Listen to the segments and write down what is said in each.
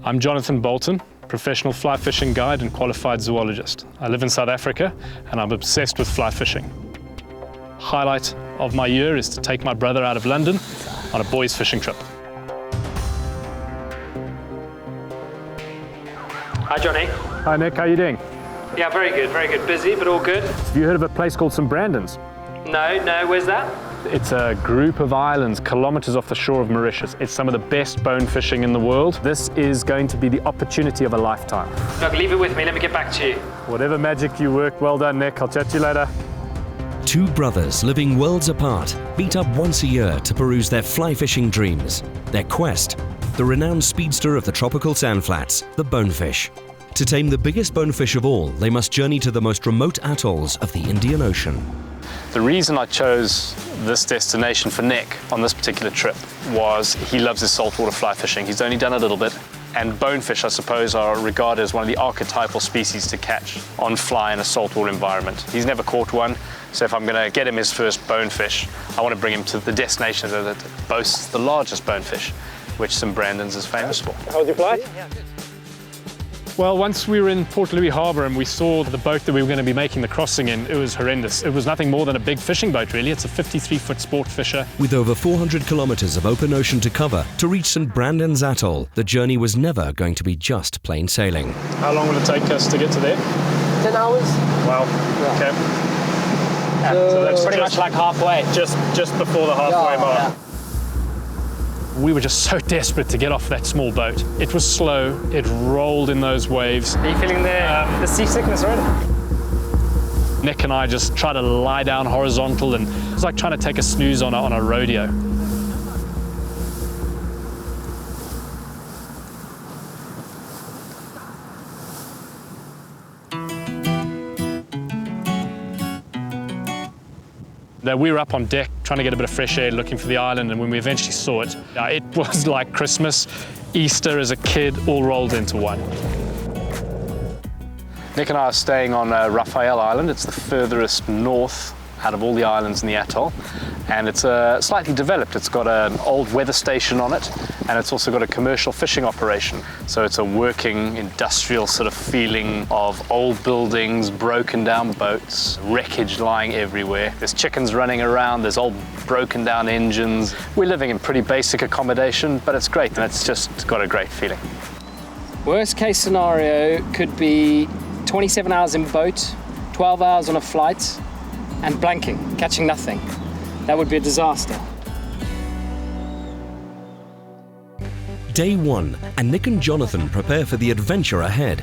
I'm Jonathan Bolton, professional fly fishing guide and qualified zoologist. I live in South Africa and I'm obsessed with fly fishing. Highlight of my year is to take my brother out of London on a boys fishing trip. Hi Johnny. Hi Nick, how are you doing? Yeah, very good, very good. Busy, but all good. Have you heard of a place called St. Brandon's? No, where's that? It's a group of islands kilometers off the shore of Mauritius. It's some of the best bone fishing in the world. This is going to be the opportunity of a lifetime. Look, leave it with me, let me get back to you. Whatever magic you work, well done Nick, I'll chat to you later. Two brothers living worlds apart meet up once a year to peruse their fly fishing dreams. Their quest, the renowned speedster of the tropical sandflats, the bonefish. To tame the biggest bonefish of all, they must journey to the most remote atolls of the Indian Ocean. The reason I chose this destination for Nick on this particular trip was he loves his saltwater fly fishing. He's only done a little bit. And bonefish, I suppose, are regarded as one of the archetypal species to catch on fly in a saltwater environment. He's never caught one, so if I'm going to get him his first bonefish, I want to bring him to the destination that boasts the largest bonefish, which St. Brandon's is famous for. How was your flight? Well, once we were in Port Louis Harbour and we saw the boat that we were going to be making the crossing in, it was horrendous. It was nothing more than a big fishing boat, really. It's a 53-foot sport fisher. With over 400 kilometers of open ocean to cover, to reach St. Brandon's Atoll, the journey was never going to be just plain sailing. How long will it take us to get to there? 10 hours. Wow, okay. So that's pretty much like halfway. Just before the halfway mark. Yeah. We were just so desperate to get off that small boat. It was slow, it rolled in those waves. Are you feeling the seasickness already? Nick and I just tried to lie down horizontal, and it was like trying to take a snooze on a rodeo. We were up on deck trying to get a bit of fresh air, looking for the island, and when we eventually saw it, it was like Christmas, Easter as a kid, all rolled into one. Nick and I are staying on Raphael Island. It's the furthest north out of all the islands in the atoll, and it's slightly developed. It's got an old weather station on it, and it's also got a commercial fishing operation. So it's a working, industrial sort of feeling of old buildings, broken down boats, wreckage lying everywhere. There's chickens running around, there's old broken down engines. We're living in pretty basic accommodation, but it's great, and it's just got a great feeling. Worst case scenario could be 27 hours in boat, 12 hours on a flight, and blanking, catching nothing. That would be a disaster. Day one, and Nick and Jonathan prepare for the adventure ahead.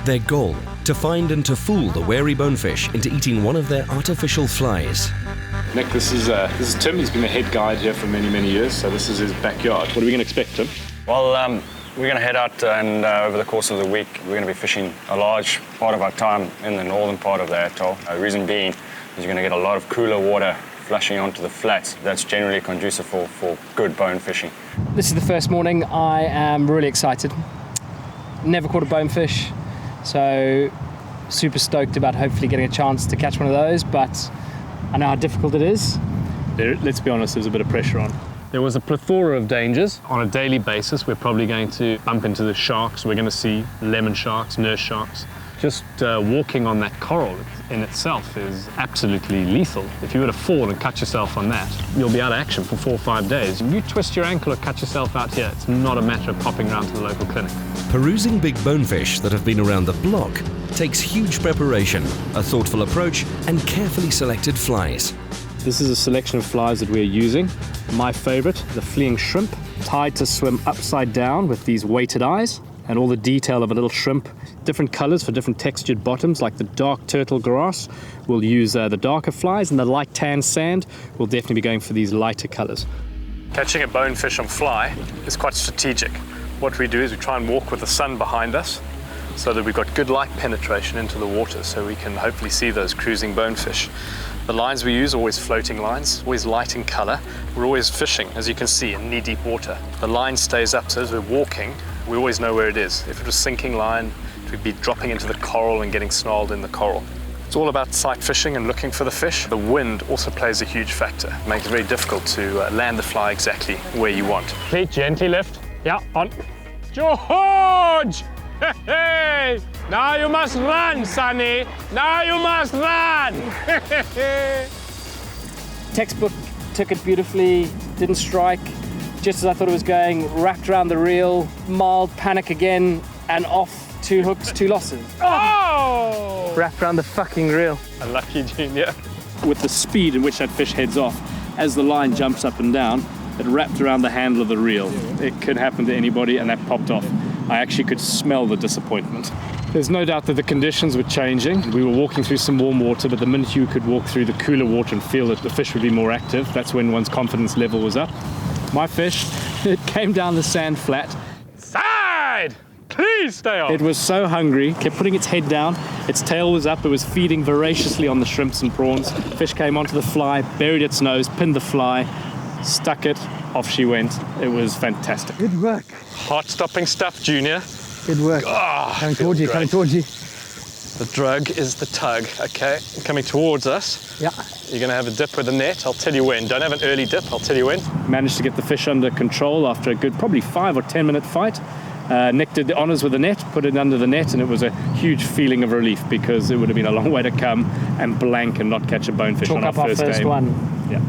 Their goal, to find and to fool the wary bonefish into eating one of their artificial flies. Nick, this is Tim. He's been the head guide here for many, many years, so this is his backyard. What are we going to expect, Tim? Well, we're going to head out and over the course of the week, we're going to be fishing a large part of our time in the northern part of the atoll. The reason being is you're going to get a lot of cooler water flushing onto the flats. That's generally conducive for good bone fishing. This is the first morning. I am really excited. Never caught a bonefish, so super stoked about hopefully getting a chance to catch one of those, but I know how difficult it is. Let's be honest, there's a bit of pressure on. There was a plethora of dangers. On a daily basis, we're probably going to bump into the sharks. We're going to see lemon sharks, nurse sharks. Just walking on that coral in itself is absolutely lethal. If you were to fall and cut yourself on that, you'll be out of action for 4 or 5 days. If you twist your ankle or cut yourself out here, it's not a matter of popping around to the local clinic. Perusing big bonefish that have been around the block takes huge preparation, a thoughtful approach, and carefully selected flies. This is a selection of flies that we're using. My favorite, the fleeing shrimp, tied to swim upside down with these weighted eyes, and all the detail of a little shrimp. Different colors for different textured bottoms, like the dark turtle grass. We'll use the darker flies, and the light tan sand, we'll definitely be going for these lighter colors. Catching a bonefish on fly is quite strategic. What we do is we try and walk with the sun behind us so that we've got good light penetration into the water so we can hopefully see those cruising bonefish. The lines we use are always floating lines, always light in color. We're always fishing, as you can see, in knee-deep water. The line stays up, so as we're walking, we always know where it is. If it was sinking line, it would be dropping into the coral and getting snarled in the coral. It's all about sight fishing and looking for the fish. The wind also plays a huge factor. It makes it very difficult to land the fly exactly where you want. Please, gently lift. Yeah, on. George! Hey! Now you must run, Sonny! Now you must run! Textbook took it beautifully, didn't strike, just as I thought it was going, wrapped around the reel, mild panic again, and off 2 hooks, 2 losses. Oh! Wrapped around the fucking reel. Unlucky, Junior. With the speed in which that fish heads off, as the line jumps up and down, it wrapped around the handle of the reel. It could happen to anybody, and that popped off. I actually could smell the disappointment. There's no doubt that the conditions were changing. We were walking through some warm water, but the minute you could walk through the cooler water and feel that the fish would be more active, that's when one's confidence level was up. My fish, it came down the sand flat. Side! Please stay on. It was so hungry, kept putting its head down, its tail was up, it was feeding voraciously on the shrimps and prawns. Fish came onto the fly, buried its nose, pinned the fly, stuck it, off she went. It was fantastic. Good work. Heart-stopping stuff, Junior. Good work. Oh, Coming towards you, coming towards you. The drug is the tug, okay? Coming towards us. Yeah. You're gonna have a dip with the net. I'll tell you when. Don't have an early dip, I'll tell you when. Managed to get the fish under control after a good probably 5 or 10 minute fight. Nick did the honours with the net, put it under the net, and it was a huge feeling of relief because it would have been a long way to come and blank and not catch a bonefish Chalk on our up our first first game. one. Yeah.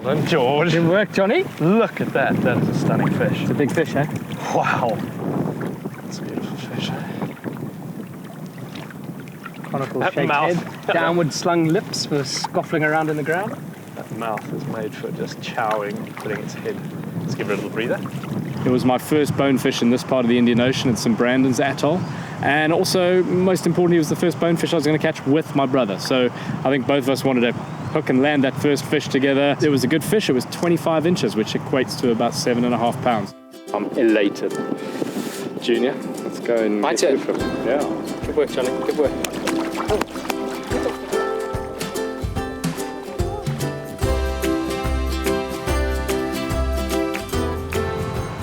Well done, George. Good work, Johnny. Look at that. That is a stunning fish. It's a big fish, eh? Wow. That's a beautiful fish. Conical That shaped mouth. head, downward slung lips for scuffling around in the ground. That mouth is made for just chowing, putting its head. Let's give it a little breather. It was my first bonefish in this part of the Indian Ocean at St. Brandon's Atoll. And also, most importantly, it was the first bonefish I was going to catch with my brother. So I think both of us wanted to hook and land that first fish together. It was a good fish. It was 25 inches, which equates to about 7.5 pounds. I'm elated. Junior, let's go and My get turn. good for- Yeah. Good work, Johnny. Good work.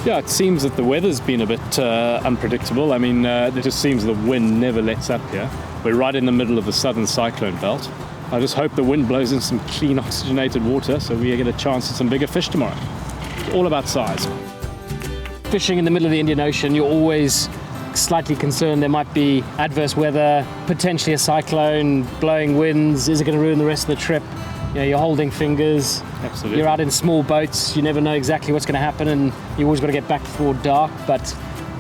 Yeah, it seems that the weather's been a bit unpredictable. I mean, it just seems the wind never lets up here. We're right in the middle of the southern cyclone belt. I just hope the wind blows in some clean oxygenated water so we get a chance at some bigger fish tomorrow. It's all about size. Fishing in the middle of the Indian Ocean, you're always slightly concerned there might be adverse weather, potentially a cyclone, blowing winds. Is it going to ruin the rest of the trip? You know, you're holding fingers. Absolutely. You're out in small boats. You never know exactly what's going to happen, and you always got to get back before dark. But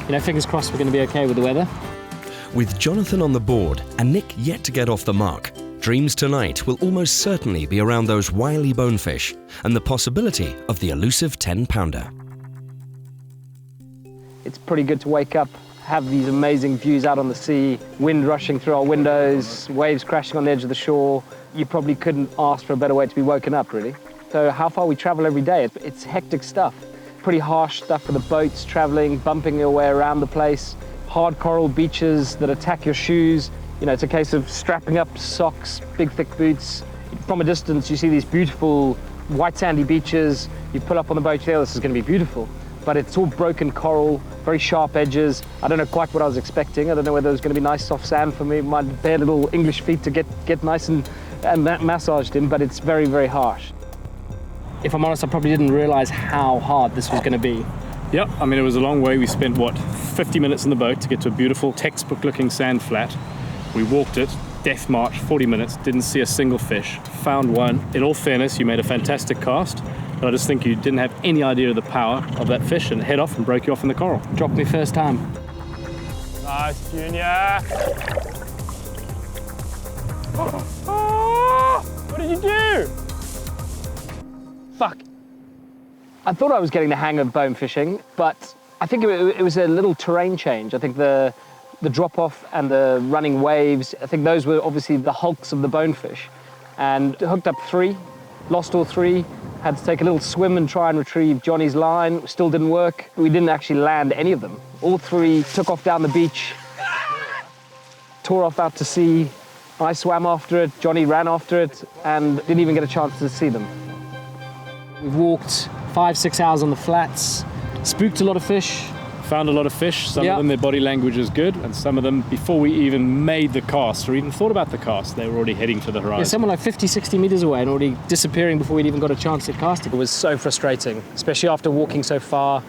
you know, fingers crossed we're going to be okay with the weather. With Jonathan on the board and Nick yet to get off the mark, dreams tonight will almost certainly be around those wily bonefish and the possibility of the elusive 10-pounder. It's pretty good to wake up, have these amazing views out on the sea, wind rushing through our windows, waves crashing on the edge of the shore. You probably couldn't ask for a better way to be woken up, really. So how far we travel every day, it's hectic stuff. Pretty harsh stuff for the boats, traveling, bumping your way around the place. Hard coral beaches that attack your shoes. You know, it's a case of strapping up socks, big thick boots. From a distance, you see these beautiful white sandy beaches. You pull up on the boat, you think, oh, this is going to be beautiful. But it's all broken coral, very sharp edges. I don't know quite what I was expecting. I don't know whether it was going to be nice soft sand for me, my bare little English feet to get nice and massaged in, but it's very, very harsh. If I'm honest, I probably didn't realize how hard this was going to be. Yep, I mean, it was a long way. We spent, 50 minutes in the boat to get to a beautiful textbook-looking sand flat. We walked it, death march, 40 minutes, didn't see a single fish, found one. In all fairness, you made a fantastic cast, but I just think you didn't have any idea of the power of that fish and head off and broke you off in the coral. Dropped me first time. Nice, Junior. Oh, what did you do? Fuck. I thought I was getting the hang of bone fishing, but I think it was a little terrain change. I think the drop-off and the running waves, I think those were obviously the hulks of the bonefish. And hooked up 3, lost all 3, had to take a little swim and try and retrieve Johnny's line. Still didn't work. We didn't actually land any of them. All 3 took off down the beach, tore off out to sea. I swam after it, Johnny ran after it, and didn't even get a chance to see them. We've walked 5-6 hours on the flats, spooked a lot of fish, Found a lot of fish. Some Yeah. of them, their body language is good, and some of them, before we even made the cast or even thought about the cast, they were already heading for the horizon. Yeah, someone like 50, 60 meters away and already disappearing before we'd even got a chance to cast it. It was so frustrating, especially after walking so far,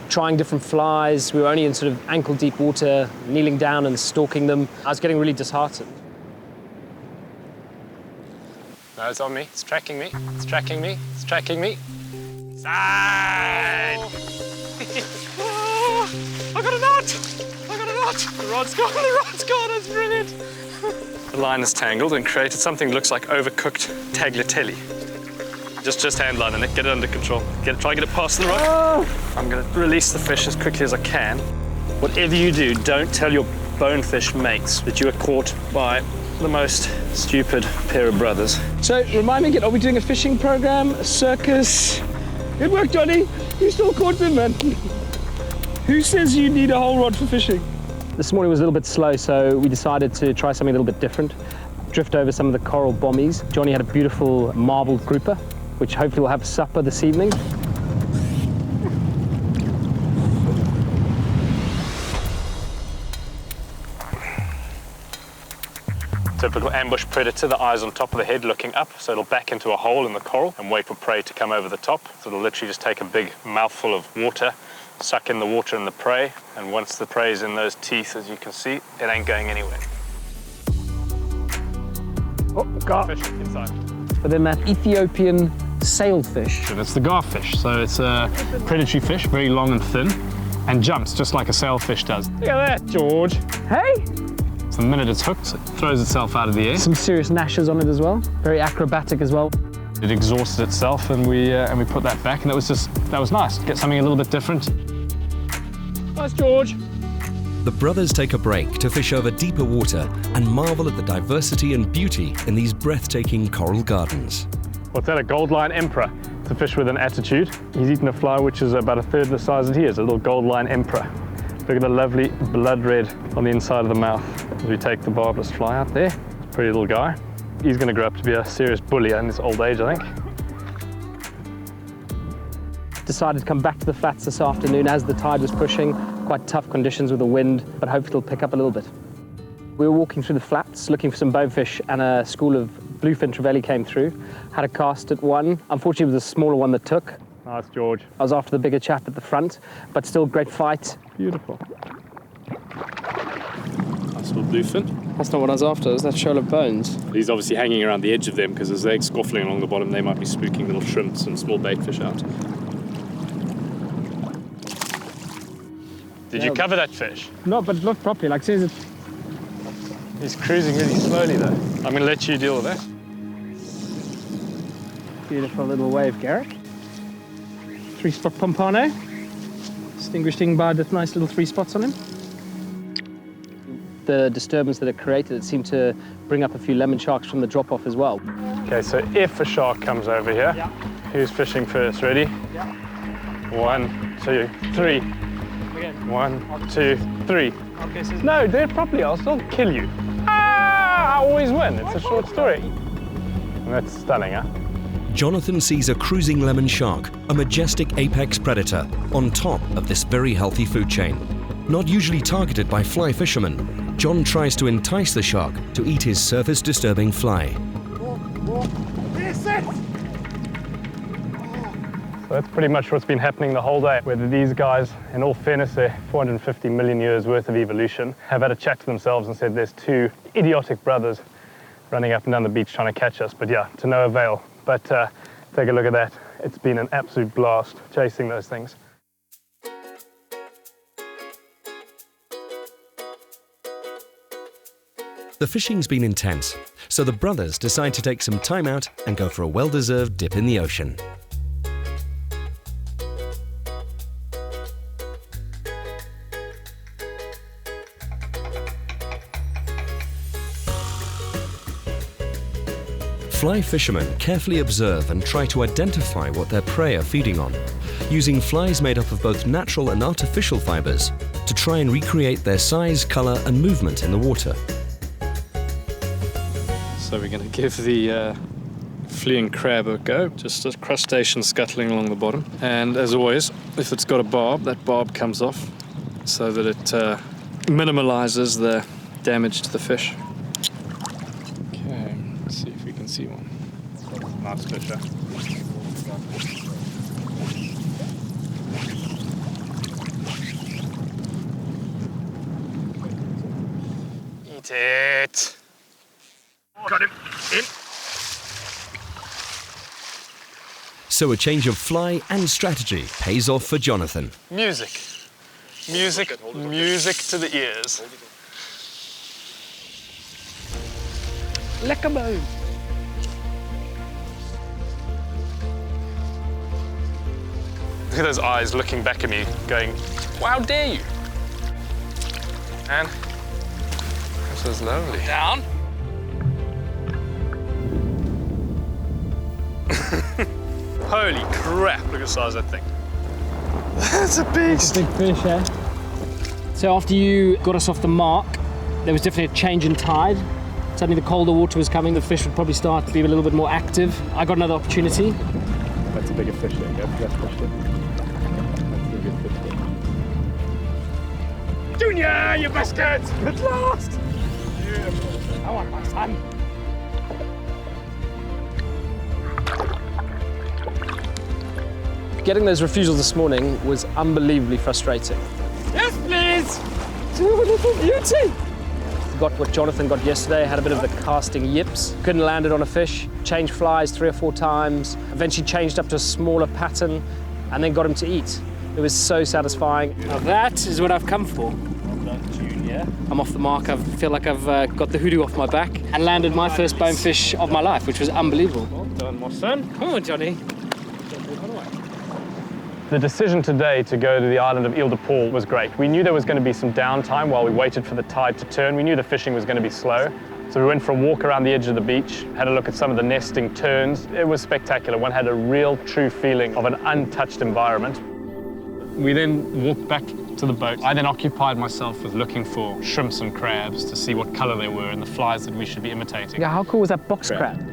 trying different flies. We were only in sort of ankle deep water, kneeling down and stalking them. I was getting really disheartened. No, it's on me. It's tracking me. It's tracking me. It's tracking me. Side! Oh, I got a knot! I got a knot! The rod's gone, the rod's gone, it's brilliant! The line is tangled and created something that looks like overcooked tagliatelle. Just hand line in it, get it under control. Try and get it past the rod. Oh. I'm gonna release the fish as quickly as I can. Whatever you do, don't tell your bonefish mates that you were caught by the most stupid pair of brothers. So, remind me again, are we doing a fishing program, a circus? Good work, Johnny. You still caught them, man. Who says you need a whole rod for fishing? This morning was a little bit slow, so we decided to try something a little bit different. Drift over some of the coral bommies. Johnny had a beautiful marbled grouper, which hopefully we'll have supper this evening. Typical ambush predator, the eyes on top of the head looking up, so it'll back into a hole in the coral and wait for prey to come over the top. So it'll literally just take a big mouthful of water, suck in the water and the prey, and once the prey is in those teeth, as you can see, it ain't going anywhere. Oh, gar. Fish inside. But then that Ethiopian sailfish. It's the garfish, so it's a predatory fish, very long and thin, and jumps just like a sailfish does. Look at that, George. Hey! So the minute it's hooked, it throws itself out of the air. Some serious gnashes on it as well. Very acrobatic as well. It exhausted itself, and we put that back, and that was nice. Get something a little bit different. Nice, George. The brothers take a break to fish over deeper water and marvel at the diversity and beauty in these breathtaking coral gardens. What's that, a gold line emperor? It's a fish with an attitude. He's eaten a fly which is about a third the size that he is, a little gold line emperor. Look at the lovely blood red on the inside of the mouth as we take the barbless fly out there. Pretty little guy. He's going to grow up to be a serious bully in his old age, I think. Decided to come back to the flats this afternoon as the tide was pushing. Quite tough conditions with the wind, but hopefully it'll pick up a little bit. We were walking through the flats looking for some bonefish, and a school of bluefin trevally came through. Had a cast at one. Unfortunately, it was a smaller one that took. Nice, George. I was after the bigger chap at the front, but still great fight. Beautiful. Nice little bluefin. That's not what I was after, it was that shoal of bones. He's obviously hanging around the edge of them because as they're scuffling along the bottom, they might be spooking little shrimps and small bait fish out. Did you cover that fish? No, but not properly, like says it. He's cruising really slowly though. I'm going to let you deal with that. Beautiful little wave, Garrett. 3-spot pompano. Distinguishing by the nice little 3 spots on him. The disturbance that it created, it seemed to bring up a few lemon sharks from the drop-off as well. Okay, so if a shark comes over here, who's fishing first? Ready? Yeah. 1, 2, 3. Again. 1, 2, 3. Okay, so No, do it properly, I'll still kill you. Ah, I always win, it's a short story. And that's stunning, huh? Jonathan sees a cruising lemon shark, a majestic apex predator, on top of this very healthy food chain. Not usually targeted by fly fishermen, John tries to entice the shark to eat his surface-disturbing fly. So that's pretty much what's been happening the whole day. Whether these guys, in all fairness, they're 450 million years worth of evolution, have had a chat to themselves and said there's 2 idiotic brothers running up and down the beach trying to catch us. But yeah, to no avail. But take a look at that. It's been an absolute blast chasing those things. The fishing's been intense, so the brothers decide to take some time out and go for a well-deserved dip in the ocean. Fly fishermen carefully observe and try to identify what their prey are feeding on, using flies made up of both natural and artificial fibers to try and recreate their size, color, and movement in the water. So we're going to give the fleeing crab a go, just a crustacean scuttling along the bottom. And as always, if it's got a barb, that barb comes off so that it minimalizes the damage to the fish. Okay, let's see if we can see one. Nice fish, eh? Eat it! Got him! In! So a change of fly and strategy pays off for Jonathan. Music. Music, music to the ears. Lekker. Look at those eyes looking back at me, going, "Well, how dare you?" And this is lovely. Down. Holy crap! Look at the size of that thing. That's a beast. Big fish, eh? So after you got us off the mark, there was definitely a change in tide. Suddenly the colder water was coming, the fish would probably start to be a little bit more active. I got another opportunity. That's a bigger fish there, Gav. That's fish there. That's a good fish there. Junior, you bastard! At last! Beautiful. I want my son. Getting those refusals this morning was unbelievably frustrating. Yes, please! Little beauty! Got what Jonathan got yesterday, had a bit of the casting yips. Couldn't land it on a fish, changed flies 3 or 4 times, eventually changed up to a smaller pattern, and then got him to eat. It was so satisfying. Now that is what I've come for. Well done, Junior. I'm off the mark. I feel like I've got the hoodoo off my back and landed my first bonefish of my life, which was unbelievable. Well done, my son. Come on, Johnny. The decision today to go to the island of Ile de Paul was great. We knew there was going to be some downtime while we waited for the tide to turn. We knew the fishing was going to be slow. So we went for a walk around the edge of the beach, had a look at some of the nesting terns. It was spectacular. One had a real true feeling of an untouched environment. We then walked back to the boat. I then occupied myself with looking for shrimps and crabs to see what color they were and the flies that we should be imitating. Yeah, how cool was that box crab?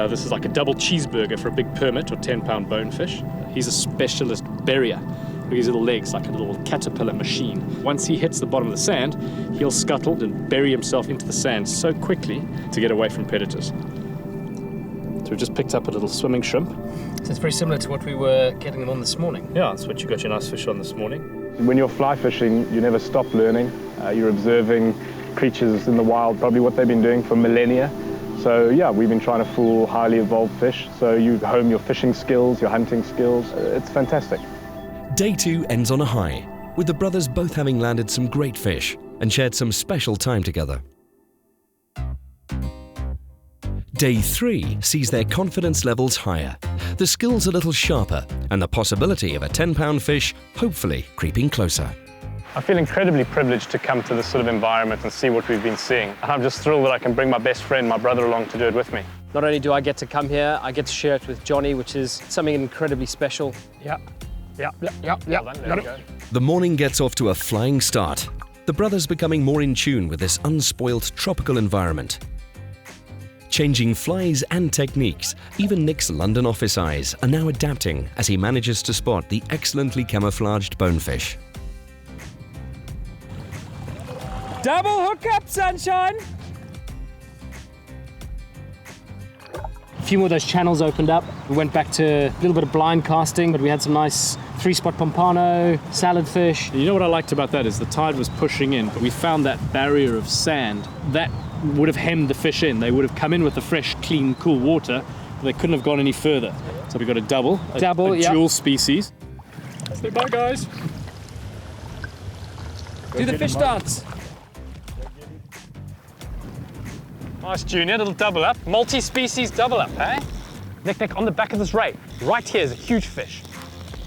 This is like a double cheeseburger for a big permit or 10-pound bonefish. He's a specialist burier. Look at his little legs, like a little caterpillar machine. Once he hits the bottom of the sand, he'll scuttle and bury himself into the sand so quickly to get away from predators. So we just picked up a little swimming shrimp. So it's very similar to what we were getting them on this morning. Yeah, that's what you got your nice fish on this morning. When you're fly fishing, you never stop learning. You're observing creatures in the wild, probably what they've been doing for millennia. So yeah, we've been trying to fool highly evolved fish. So you hone your fishing skills, your hunting skills. It's fantastic. Day 2 ends on a high, with the brothers both having landed some great fish and shared some special time together. Day 3 sees their confidence levels higher, the skills a little sharper, and the possibility of a 10-pound fish hopefully creeping closer. I feel incredibly privileged to come to this sort of environment and see what we've been seeing. And I'm just thrilled that I can bring my best friend, my brother, along to do it with me. Not only do I get to come here, I get to share it with Johnny, which is something incredibly special. Yeah. The morning gets off to a flying start, the brothers becoming more in tune with this unspoilt tropical environment. Changing flies and techniques, even Nick's London office eyes are now adapting as he manages to spot the excellently camouflaged bonefish. Double hookup, sunshine! A few more of those channels opened up. We went back to a little bit of blind casting, but we had some nice 3-spot pompano, salad fish. You know what I liked about that is the tide was pushing in, but we found that barrier of sand that would have hemmed the fish in. They would have come in with the fresh, clean, cool water, but they couldn't have gone any further. So we got a double, dual species. Say bye, guys. Do the fish dance. Nice, Junior, little double up. Multi-species double up, eh? Nick, on the back of this ray, right here is a huge fish.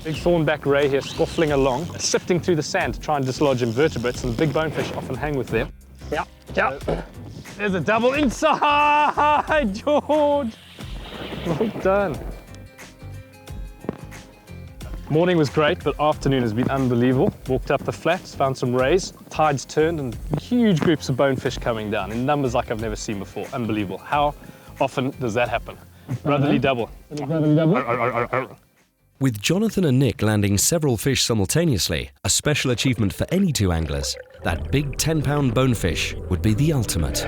Big thornback ray here, scuffling along, sifting through the sand to try and dislodge invertebrates, and big bonefish often hang with them. Yeah. There's a double inside, George. Well done. Morning was great, but afternoon has been unbelievable. Walked up the flats, found some rays, tides turned, and huge groups of bonefish coming down in numbers like I've never seen before. Unbelievable. How often does that happen? Brotherly double. With Jonathan and Nick landing several fish simultaneously, a special achievement for any two anglers, that big 10-pound bonefish would be the ultimate.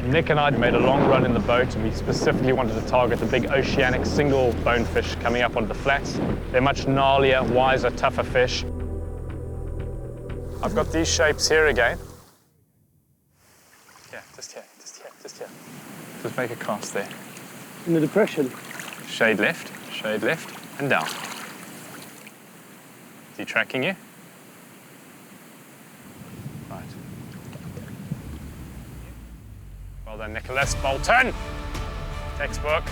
Nick and I made a long run in the boat, and we specifically wanted to target the big oceanic single bonefish coming up onto the flats. They're much gnarlier, wiser, tougher fish. I've got these shapes here again. Yeah, just here. Just make a cast there. In the depression. Shade left, and down. Is he tracking you? Right. Well done, Nicholas Bolton. Textbook.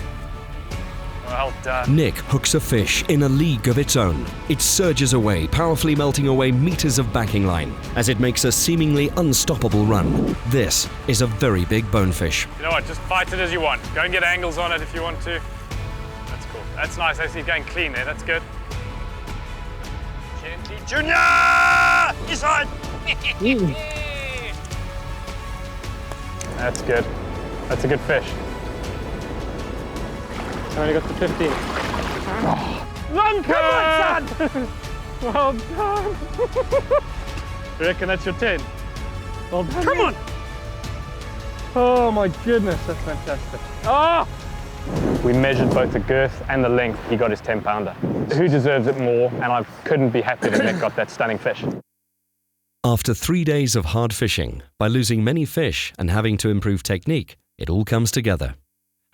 Well done. Nick hooks a fish in a league of its own. It surges away, powerfully melting away meters of backing line as it makes a seemingly unstoppable run. This is a very big bonefish. You know what, just fight it as you want. Go and get angles on it if you want to. That's cool. That's nice. I see he's going clean there. That's good. Gently, Junior! He's on! That's good. That's a good fish. I only got to 15. Lunker! Well done! You reckon that's your 10? Well done. Come on! Oh my goodness, that's fantastic. Oh! We measured both the girth and the length. He got his 10-pounder. Who deserves it more? And I couldn't be happier that Nick got that stunning fish. After 3 days of hard fishing, by losing many fish and having to improve technique, it all comes together.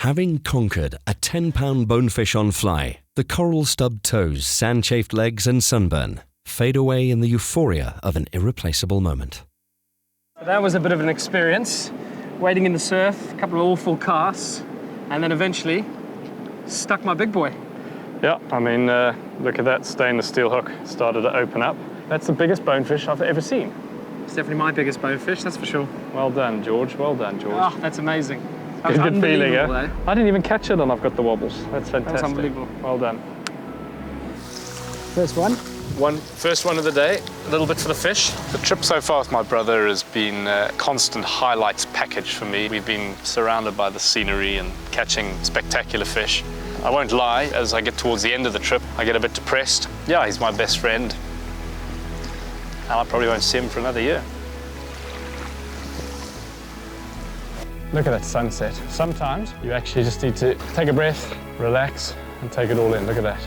Having conquered a 10-pound bonefish on fly, the coral-stubbed toes, sand-chafed legs and sunburn fade away in the euphoria of an irreplaceable moment. That was a bit of an experience. Wading in the surf, a couple of awful casts, and then eventually stuck my big boy. Yeah, I mean, look at that stainless steel hook. Started to open up. That's the biggest bonefish I've ever seen. It's definitely my biggest bonefish, that's for sure. Well done, George. Well done, George. Oh, that's amazing. That was Good feeling, yeah? though. I didn't even catch it and I've got the wobbles. That's fantastic. That's unbelievable. Well done. First one. First one of the day, a little bit for the fish. The trip so far with my brother has been a constant highlights package for me. We've been surrounded by the scenery and catching spectacular fish. I won't lie, as I get towards the end of the trip, I get a bit depressed. Yeah, he's my best friend. And I probably won't see him for another year. Look at that sunset. Sometimes you actually just need to take a breath, relax, and take it all in. Look at that.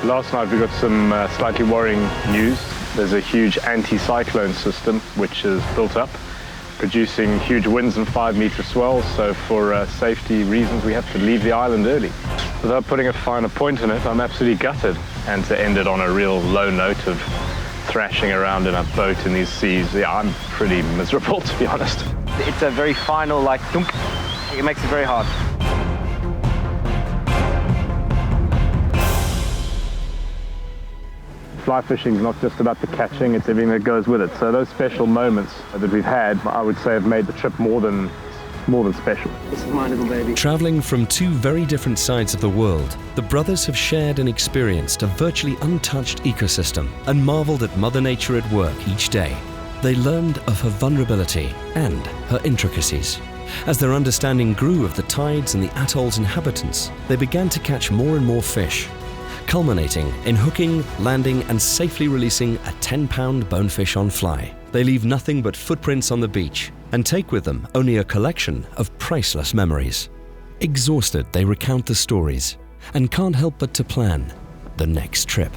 Last night we got some slightly worrying news. There's a huge anti-cyclone system which is built up, producing huge winds and 5-meter swells, so for safety reasons we have to leave the island early. Without putting a finer point in it, I'm absolutely gutted. And to end it on a real low note of thrashing around in a boat in these seas, yeah, I'm pretty miserable, to be honest. It's a very final, like, thunk. It makes it very hard. Fly fishing is not just about the catching, it's everything that goes with it. So those special moments that we've had, I would say have made the trip more than special. This is my little baby. Traveling from two very different sides of the world, the brothers have shared and experienced a virtually untouched ecosystem and marveled at Mother Nature at work each day. They learned of her vulnerability and her intricacies. As their understanding grew of the tides and the atoll's inhabitants, they began to catch more and more fish, culminating in hooking, landing and safely releasing a 10-pound bonefish on fly. They leave nothing but footprints on the beach and take with them only a collection of priceless memories. Exhausted, they recount the stories and can't help but to plan the next trip.